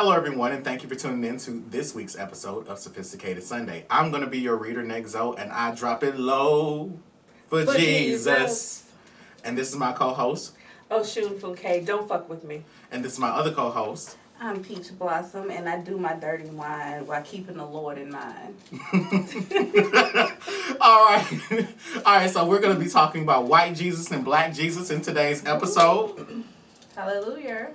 Hello, everyone, and thank you for tuning in to this week's episode of Sophisticated Sunday. I'm going to be your reader, Nexo, and I drop it low for Jesus. And this is my co-host, Osun Funke. Don't fuck with me. And this is my other co-host. I'm Peach Blossom, and I do my dirty wine while keeping the Lord in mind. All right, so we're going to be talking about white Jesus and black Jesus in today's episode. Hallelujah.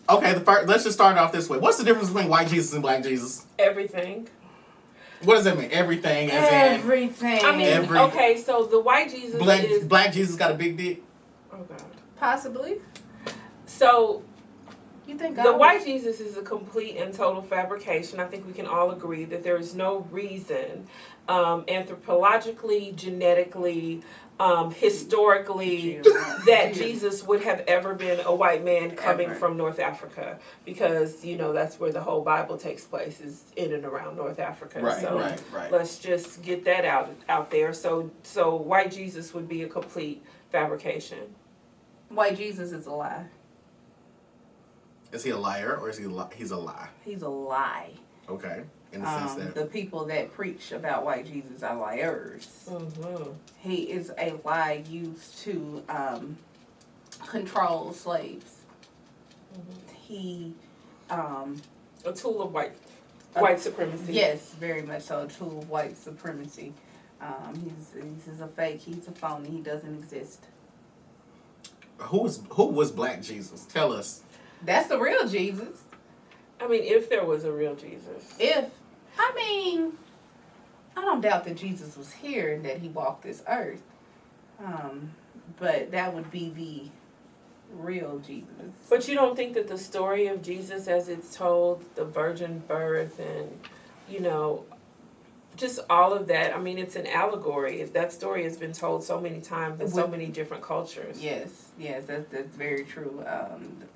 Okay, let's just start off this way. What's the difference between white Jesus and black Jesus? Everything. What does that mean? Everything as Everything. I mean, okay, so the white Jesus is... Black Jesus got a big dick? Oh, God. Possibly. So... You think the white Jesus is a complete and total fabrication. I think we can all agree that there is no reason, anthropologically, genetically, historically, that Jesus would have ever been a white man coming from North Africa, because that's where the whole Bible takes place, is in and around North Africa. Right. Let's just get that out there. So white Jesus would be a complete fabrication. White Jesus is a lie. Is he a liar or is he's a lie? He's a lie. Okay. In the sense that the people that preach about white Jesus are liars. Mm-hmm. He is a lie used to control slaves. Mm-hmm. He a tool of white supremacy. Yes, very much so. A tool of white supremacy. He's a fake. He's a phony. He doesn't exist. Who was black Jesus? Tell us. That's the real Jesus. I mean, if there was a real Jesus. I don't doubt that Jesus was here and that he walked this earth. But that would be the real Jesus. But you don't think that the story of Jesus as it's told, the virgin birth and, just all of that, I mean, it's an allegory. That story has been told so many times in so many different cultures. Yes, that's very true.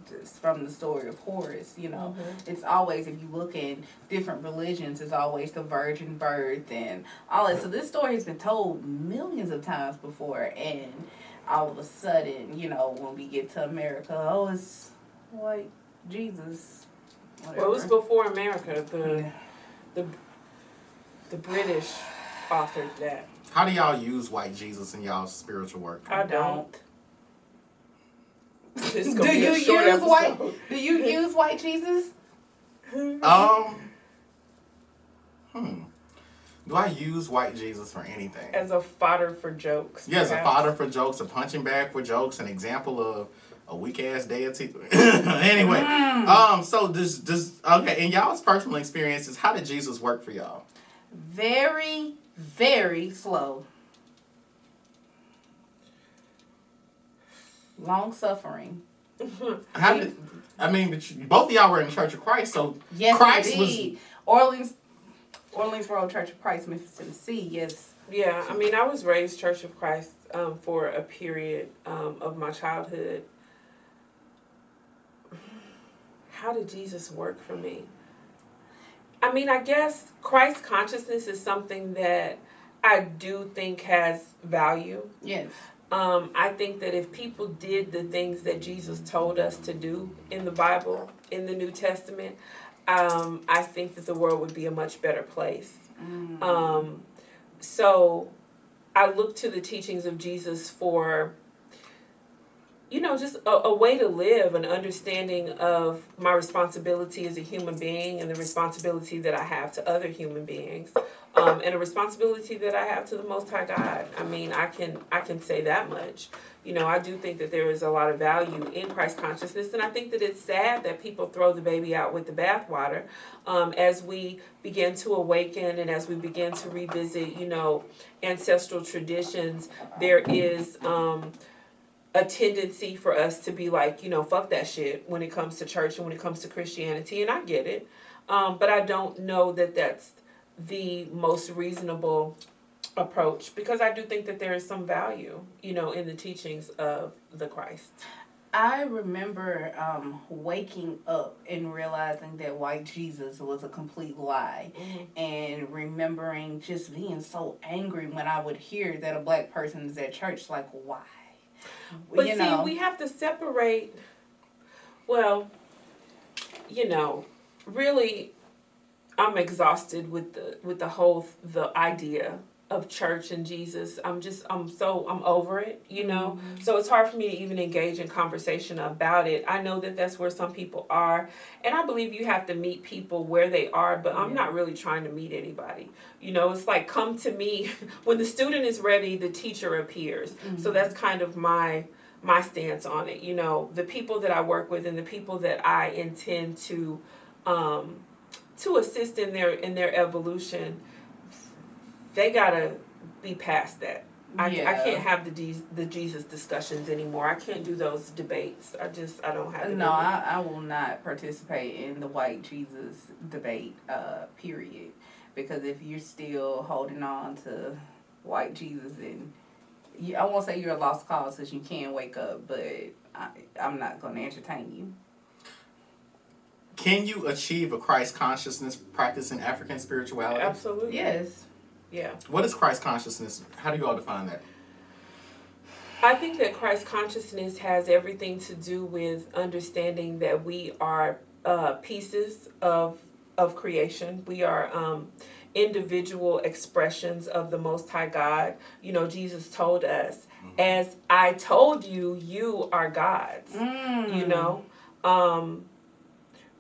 It's from the story of Horus, Mm-hmm. It's always, if you look in different religions, it's always the virgin birth and all that. So this story has been told millions of times before, and all of a sudden, when we get to America, it's white Jesus. Whatever. Well, it was before America. The British authored that. How do y'all use white Jesus in y'all's spiritual work? I don't. Do you use white Jesus? Do I use white Jesus for anything? As a fodder for jokes. Yeah, as a fodder for jokes, a punching bag for jokes, an example of a weak ass deity. Anyway, so okay, in y'all's personal experiences, how did Jesus work for y'all? Very, very slow. Long suffering. Both of y'all were in the Church of Christ, so yes, Christ indeed. Orleans Road Church of Christ, Memphis, Tennessee. Yes. Yeah, I was raised Church of Christ for a period of my childhood. How did Jesus work for me? I guess Christ consciousness is something that I do think has value. Yes. I think that if people did the things that Jesus told us to do in the Bible, in the New Testament, I think that the world would be a much better place. So I look to the teachings of Jesus for, just a way to live, an understanding of my responsibility as a human being and the responsibility that I have to other human beings, and a responsibility that I have to the Most High God. I can say that much. I do think that there is a lot of value in Christ consciousness, and I think that it's sad that people throw the baby out with the bathwater. As we begin to awaken and as we begin to revisit, ancestral traditions, there is a tendency for us to be like, fuck that shit when it comes to church and when it comes to Christianity, and I get it. But I don't know that that's the most reasonable approach, because I do think that there is some value, in the teachings of the Christ. I remember waking up and realizing that white Jesus was a complete lie, and remembering just being so angry when I would hear that a black person is at church. Like, why? But we have to separate. Well, you know, really, I'm exhausted with the whole the idea of church and Jesus. I'm over it, you know. Mm-hmm. So it's hard for me to even engage in conversation about it. I know that that's where some people are, and I believe you have to meet people where they are, but I'm not really trying to meet anybody. You know, it's like, come to me when the student is ready, the teacher appears. Mm-hmm. So that's kind of my stance on it. You know, the people that I work with and the people that I intend to assist in their evolution, they gotta be past that. I can't have the Jesus discussions anymore. I can't do those debates. I don't have. No, I will not participate in the white Jesus debate. Period. Because if you're still holding on to white Jesus, and I won't say you're a lost cause because you can wake up, but I'm not going to entertain you. Can you achieve a Christ consciousness practicing African spirituality? Absolutely. Yes. Yeah. What is Christ consciousness? How do you all define that? I think that Christ consciousness has everything to do with understanding that we are pieces of creation. We are individual expressions of the Most High God. You know, Jesus told us, as I told you, you are gods. You know?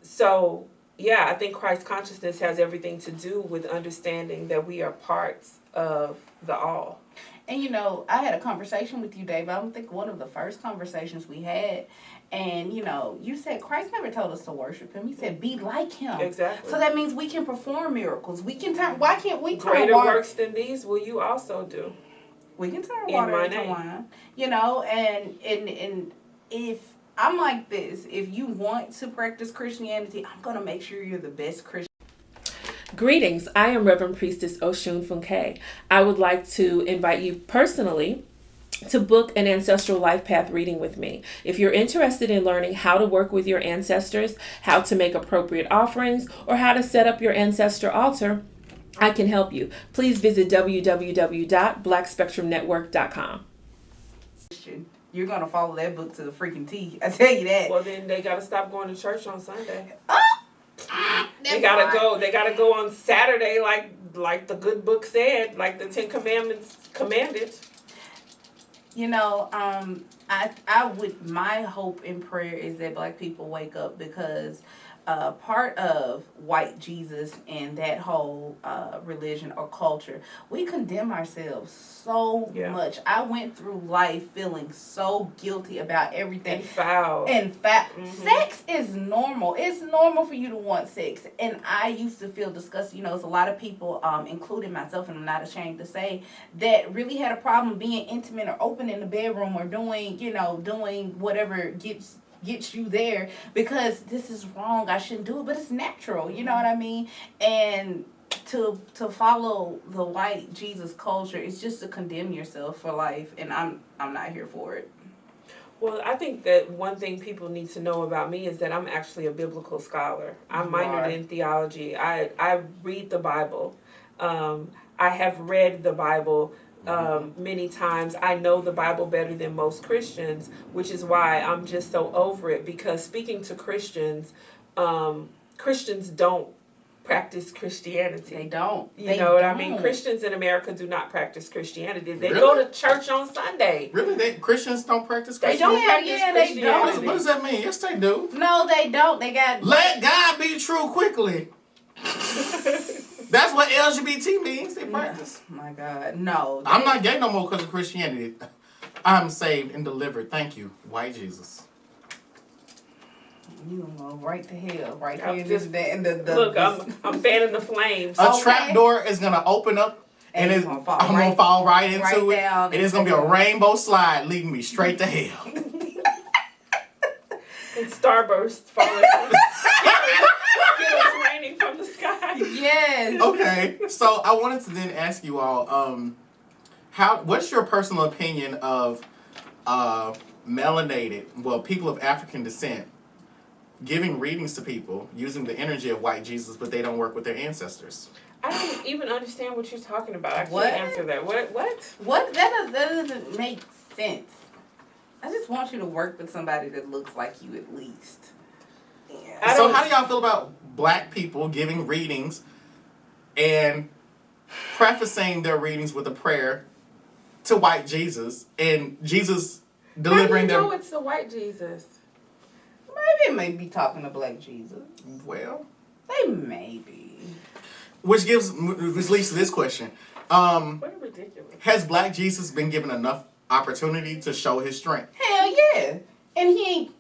So, yeah, I think Christ consciousness has everything to do with understanding that we are parts of the all. And, you know, I had a conversation with you, Dave. I don't think one of the first conversations we had. And, you know, you said Christ never told us to worship him. He said, be like him. Exactly. So that means we can perform miracles. We can turn, why can't we turn greater water? Works than these will you also do. We can turn water into wine. You know, and if I'm like this, if you want to practice Christianity, I'm going to make sure you're the best Christian. Greetings, I am Reverend Priestess Osun Funke. I would like to invite you personally to book an ancestral life path reading with me. If you're interested in learning how to work with your ancestors, how to make appropriate offerings, or how to set up your ancestor altar, I can help you. Please visit www.blackspectrumnetwork.com. You're going to follow that book to the freaking T. I tell you that. Well, then they got to stop going to church on Sunday. They gotta go on Saturday like the good book said, like the 10 Commandments commanded. You know, my hope and prayer is that Black people wake up, because part of white Jesus and that whole religion or culture, we condemn ourselves so much. I went through life feeling so guilty about everything. And foul. Sex is normal. It's normal for you to want sex. And I used to feel disgusted. You know, there's a lot of people, including myself, and I'm not ashamed to say, that really had a problem being intimate or open in the bedroom or doing whatever gets you there, because this is wrong. I shouldn't do it, but it's natural. You know what I mean? And to follow the white Jesus culture is just to condemn yourself for life, and I'm not here for it. Well, I think that one thing people need to know about me is that I'm actually a biblical scholar. I'm minored in theology. I read the Bible. I have read the Bible many times. I know the Bible better than most Christians, which is why I'm just so over it, because speaking to Christians, Christians don't practice Christianity. They don't. You know what I mean? Christians in America do not practice Christianity. They Really? go to church on Sunday. Really? Christians don't practice They Christianity? don't practice Christianity. What does that mean? Yes, they do. No, they don't. They got... Let God be true quickly. That's what LGBT means. They practice. Oh my God. No. I'm not gay no more because of Christianity. I'm saved and delivered. Thank you, white Jesus. You gonna go right to hell, right I'm here. just- the Look, I'm fanning the flames. A trap door is gonna open up, and it's gonna fall I'm gonna fall right into right it, down and it's gonna be a rainbow slide leading me straight to hell. And starburst falling. Skittles raining from the sky. Yes. Okay, so I wanted to then ask you all, what's your personal opinion of melanated, people of African descent, giving readings to people using the energy of white Jesus, but they don't work with their ancestors? I don't even understand what you're talking about. I What? can't answer that. What? What? That doesn't make sense. I just want you to work with somebody that looks like you at least. Yeah. So how do y'all feel about black people giving readings and prefacing their readings with a prayer to white Jesus and Jesus delivering How do you know them? it's the white Jesus? Maybe it may be talking to black Jesus. Well, They may be. which leads to this question. What ridiculous. Has black Jesus been given enough opportunity to show his strength? Hell yeah. And he ain't.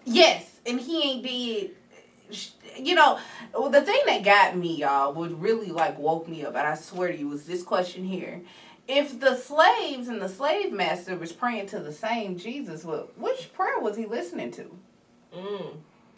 Yes, and he ain't did. You know, the thing that got me, y'all, would really like woke me up, and I swear to you, was this question here. If the slaves and the slave master was praying to the same Jesus, well, which prayer was he listening to?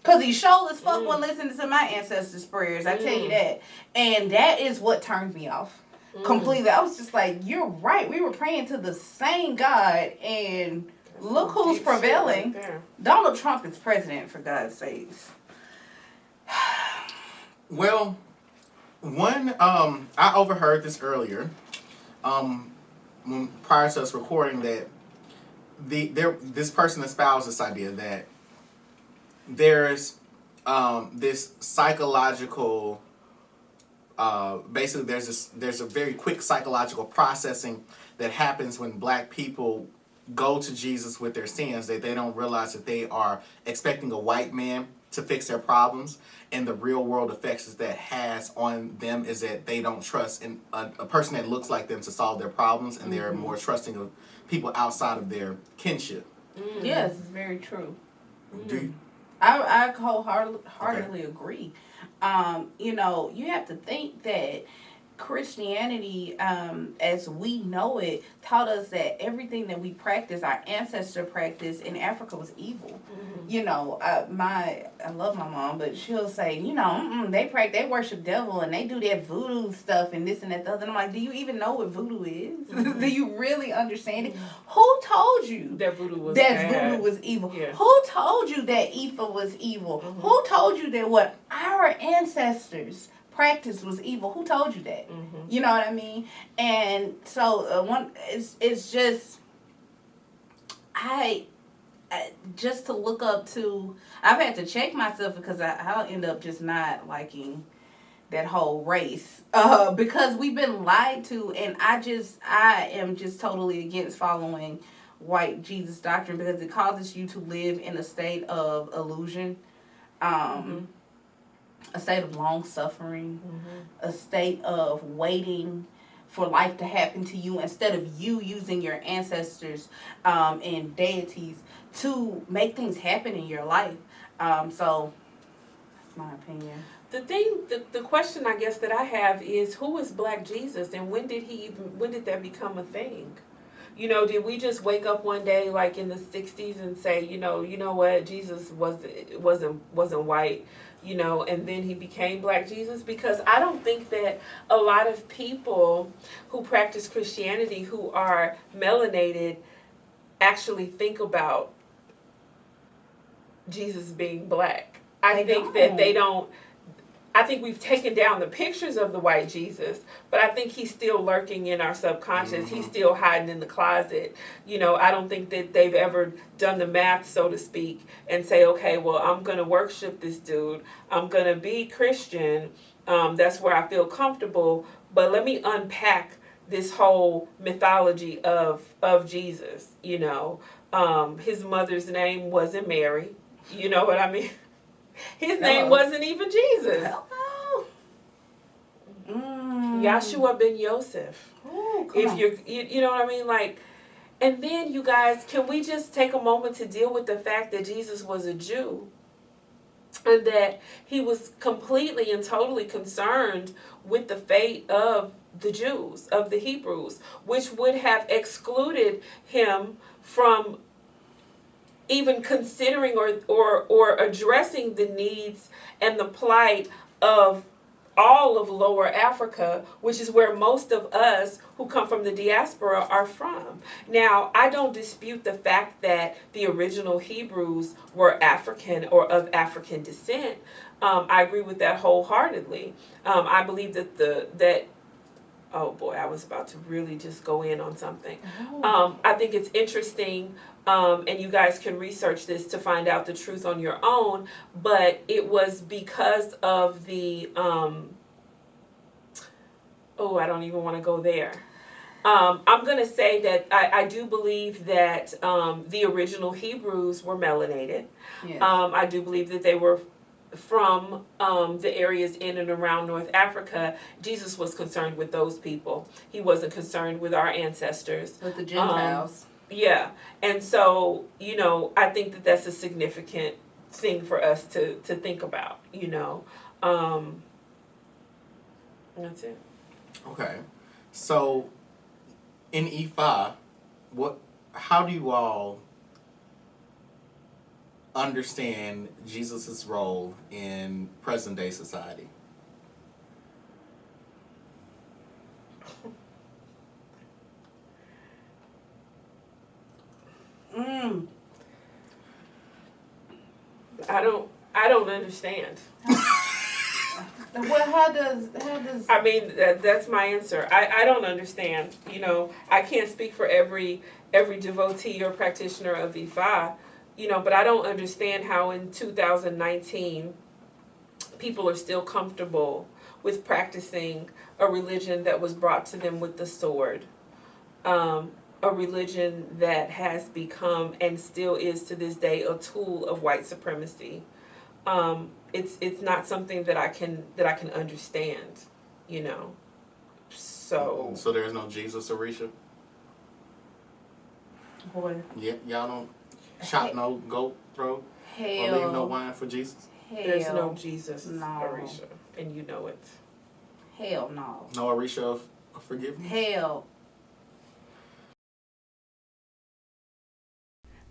Because he sure as fuck wasn't listening to my ancestors' prayers, I tell you that. And that is what turned me off completely. I was just like, you're right. We were praying to the same God, and look who's prevailing. Right, Donald Trump is president, for God's sakes. Well, I overheard this earlier, prior to us recording, that this person espoused this idea that there's this psychological, basically there's a very quick psychological processing that happens when black people go to Jesus with their sins, that they don't realize that they are expecting a white man to fix their problems, and the real world effects that has on them is that they don't trust in a person that looks like them to solve their problems, and they're more trusting of people outside of their kinship. Yes, it's very true. Do you, I wholeheartedly agree. You know, you have to think that Christianity, as we know it, taught us that everything that we practice, our ancestor practice in Africa, was evil. You know, I love my mom, but she'll say, you know, they worship devil and they do that voodoo stuff and this and that, the other. And I'm like, do you even know what voodoo is? Do you really understand it? Who told you that voodoo was voodoo was evil? Yeah. Who told you that Ifa was evil? Who told you that what our ancestors practice was evil? Who told you that? You know what I mean? And so it's just I just to look up to. I've had to check myself because I'll end up just not liking that whole race because we've been lied to, and I am just totally against following white Jesus doctrine because it causes you to live in a state of illusion. A state of long suffering, a state of waiting for life to happen to you instead of you using your ancestors and deities to make things happen in your life. So that's my opinion. The question I guess that I have is, who is Black Jesus, and when did that become a thing? You know, did we just wake up one day like in the 60s and say, you know what, Jesus wasn't white, you know, and then he became Black Jesus? Because I don't think that a lot of people who practice Christianity who are melanated actually think about Jesus being Black. I think we've taken down the pictures of the white Jesus, but I think he's still lurking in our subconscious. He's still hiding in the closet. You know, I don't think that they've ever done the math, so to speak, and say, okay, well, I'm going to worship this dude. I'm going to be Christian. That's where I feel comfortable. But let me unpack this whole mythology of Jesus, you know. His mother's name wasn't Mary. You know what I mean? His name wasn't even Jesus. Yahshua ben Yosef. You know what I mean? Like, and then you guys, can we just take a moment to deal with the fact that Jesus was a Jew and that he was completely and totally concerned with the fate of the Jews, of the Hebrews, which would have excluded him from even considering or addressing the needs and the plight of all of Lower Africa, which is where most of us who come from the diaspora are from. Now, I don't dispute the fact that the original Hebrews were African or of African descent. I agree with that wholeheartedly. I believe that Oh boy, I was about to really just go in on something. Oh. I think it's interesting, and you guys can research this to find out the truth on your own, but it was because of the, I don't even want to go there. I'm going to say that I do believe that the original Hebrews were melanated. Yes. I do believe that they were from the areas in and around North Africa. Jesus was concerned with those people. He wasn't concerned with our ancestors. With the Gentiles. Yeah. And so, I think that that's a significant thing for us to think about, That's it. Okay. So, in Ifa, how do you all understand Jesus' role in present day society? I don't understand. Well, how does I mean, that's my answer. I don't understand. I can't speak for every devotee or practitioner of Ifa, but I don't understand how in 2019 people are still comfortable with practicing a religion that was brought to them with the sword, a religion that has become and still is to this day a tool of white supremacy. It's not something that I can understand, So there's no Jesus, Arisha? boy? Yeah, y'all don't chop no goat throat or leave no wine for Jesus? There's no Jesus, no. Arisha, and you know it. Hell no. No Arisha of forgiveness? Hell.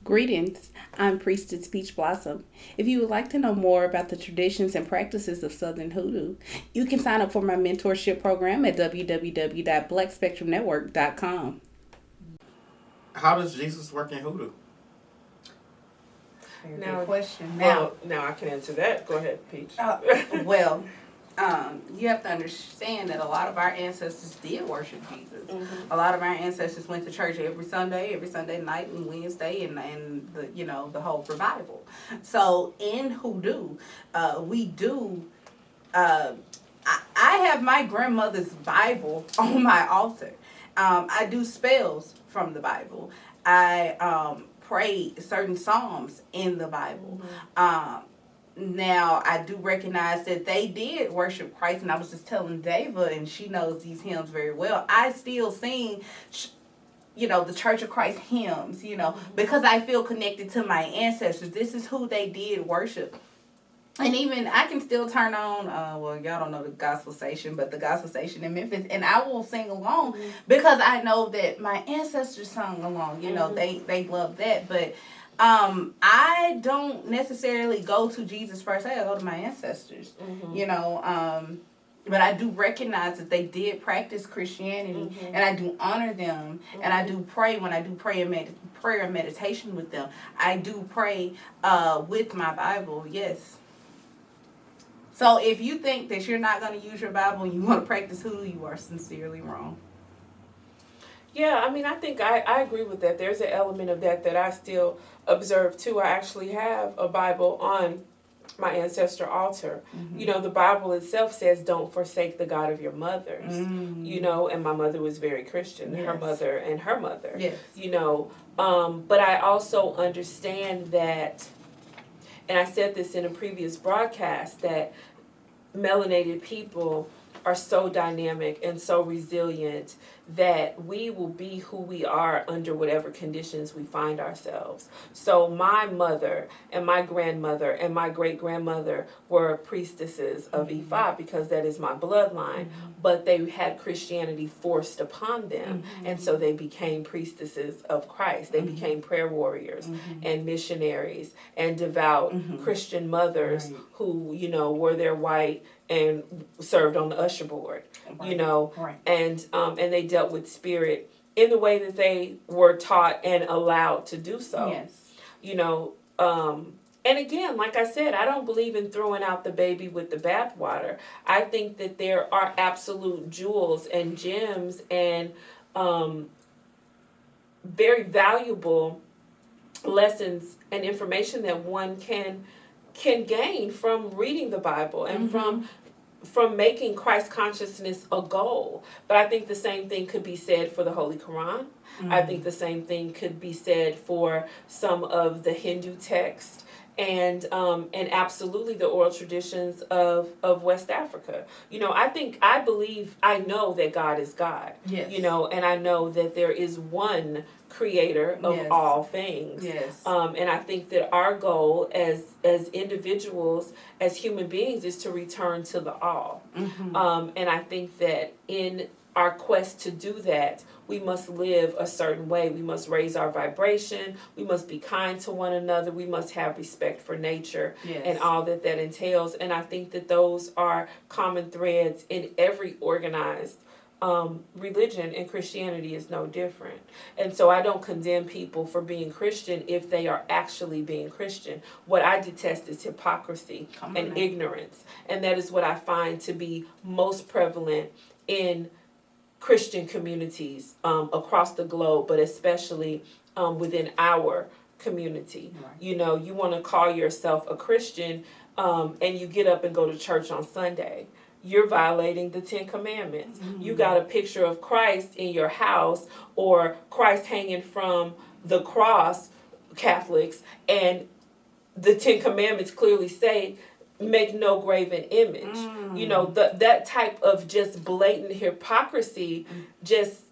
Greetings, I'm Priestess Peach Blossom. If you would like to know more about the traditions and practices of Southern Hoodoo, you can sign up for my mentorship program at www.blackspectrumnetwork.com. How does Jesus work in Hoodoo? Good question. Now I can answer that. Go ahead, Peach. You have to understand that a lot of our ancestors did worship Jesus. Mm-hmm. A lot of our ancestors went to church every Sunday night and Wednesday and the whole revival. So in Hoodoo, we do. I have my grandmother's Bible on my altar. I do spells from the Bible. I pray certain psalms in the Bible. Mm-hmm. Now, I do recognize that they did worship Christ, and I was just telling Dava, and she knows these hymns very well. I still sing, the Church of Christ hymns, because I feel connected to my ancestors. This is who they did worship. And even I can still turn on, y'all don't know the gospel station, but the gospel station in Memphis, and I will sing along because I know that my ancestors sung along. They love that, but I don't necessarily go to Jesus first. I go to my ancestors, but I do recognize that they did practice Christianity, and I do honor them, and I do pray when I do prayer and meditation with them. I do pray with my Bible, yes. So if you think that you're not going to use your Bible and you want to practice Hoodoo, you are sincerely wrong. Yeah, I mean, I think I agree with that. There's an element of that I still observe too. I actually have a Bible on my ancestor altar. Mm-hmm. The Bible itself says, "Don't forsake the God of your mothers." And my mother was very Christian. Yes. Her mother and her mother. Yes. But I also understand that, and I said this in a previous broadcast, that melanated people are so dynamic and so resilient that we will be who we are under whatever conditions we find ourselves. So my mother and my grandmother and my great-grandmother were priestesses of Ifa because that is my bloodline, but they had Christianity forced upon them, and so they became priestesses of Christ. They became prayer warriors and missionaries and devout Christian mothers who, wore their white and served on the usher board, and they dealt with spirit in the way that they were taught and allowed to do so. Yes. And again, like I said, I don't believe in throwing out the baby with the bathwater. I think that there are absolute jewels and gems and very valuable lessons and information that one can gain from reading the Bible and from making Christ consciousness a goal. But I think the same thing could be said for the Holy Quran. I think the same thing could be said for some of the Hindu texts and absolutely the oral traditions of West Africa. You know, I know that God is God. Yes. You know, and I know that there is one creator of Yes. all things. Yes. And I think that our goal as individuals, as human beings, is to return to the all. And I think that in our quest to do that, we must live a certain way. We must raise our vibration. We must be kind to one another. We must have respect for nature and all that entails. And I think that those are common threads in every organized religion, and Christianity is no different. And so I don't condemn people for being Christian if they are actually being Christian. What I detest is hypocrisy and ignorance. And that is what I find to be most prevalent in Christian communities across the globe, but especially within our community. Right. You know, you want to call yourself a Christian and you get up and go to church on Sunday. You're violating the 10 Commandments. You got a picture of Christ in your house or Christ hanging from the cross, Catholics, and the 10 Commandments clearly say, make no graven image. You know, that type of just blatant hypocrisy, just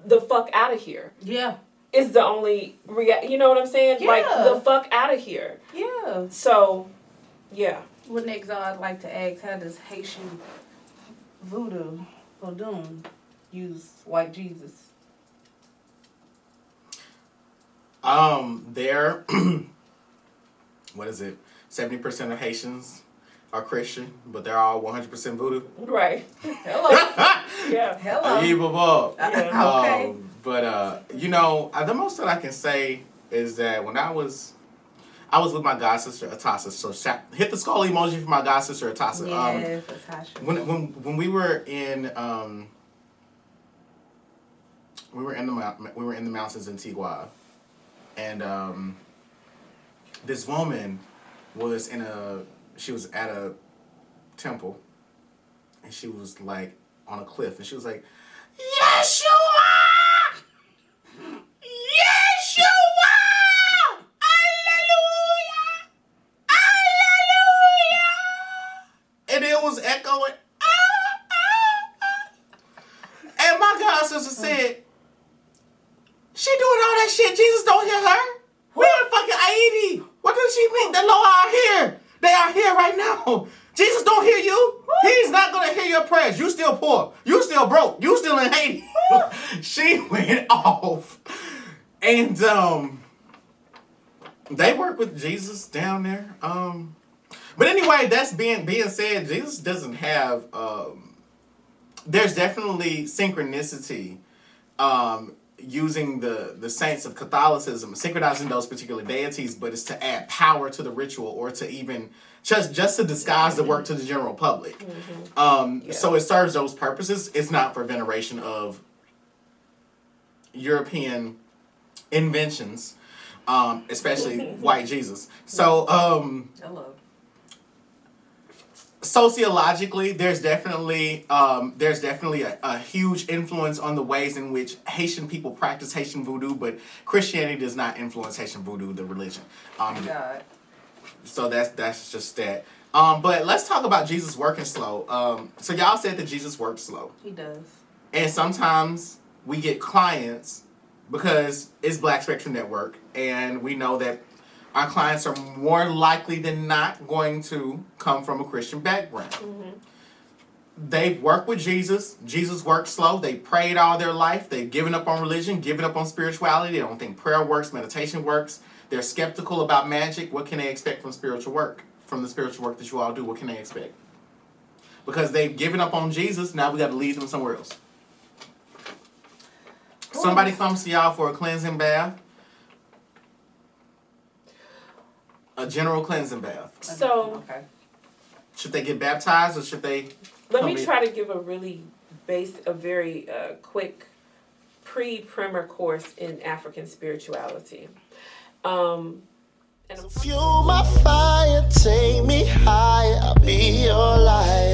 the fuck out of here. Yeah. Is the only you know what I'm saying? Yeah. Like, the fuck out of here. Yeah. So, yeah. Well, next, I'd like to ask, how does Haitian voodoo use white Jesus? They're what is it? 70% of Haitians are Christian, but they're all 100% voodoo. Right. Hello. Yeah. Hello. Yeah. Okay. But you know, the most that I can say is that when I was with my god sister Atasa. So hit the skull emoji for my god sister Atasa. Yes, Atasha. When we were in the mountains in Tigua, and this woman was she was at a temple, and she was like on a cliff, and she was like, Yeshua! Yeshua! Hallelujah! Hallelujah! And it was echoing, And my god sister said, she doing all that shit, Jesus don't hear her? We in fucking Haiti. What does she mean? The Lord are here. They are here right now. Jesus don't hear you. He's not going to hear your prayers. You still poor. You still broke. You still in Haiti. She went off. And they work with Jesus down there. But anyway, that's being said, Jesus doesn't have... there's definitely synchronicity using the saints of Catholicism, synchronizing those particular deities, but it's to add power to the ritual or to even just to disguise the work to the general public. So it serves those purposes. It's not for veneration of European inventions, especially white Jesus. So Hello. Sociologically, there's definitely a huge influence on the ways in which Haitian people practice Haitian voodoo, but Christianity does not influence Haitian voodoo, the religion. God. So that's just that. But let's talk about Jesus working slow. So y'all said that Jesus works slow. He does. And sometimes we get clients because it's Black Spectrum Network, and we know that our clients are more likely than not going to come from a Christian background. They've worked with Jesus. Jesus worked slow. They prayed all their life. They've given up on religion, given up on spirituality. They don't think prayer works, meditation works. They're skeptical about magic. What can they expect from spiritual work? From the spiritual work that you all do, what can they expect? Because they've given up on Jesus, now we got to lead them somewhere else. Somebody comes to y'all for a cleansing bath. A general cleansing bath. So Okay. Should they get baptized or should they? let me try to give a very quick pre-primer course in African spirituality. And Fuel my fire, take me high, I'll be your light.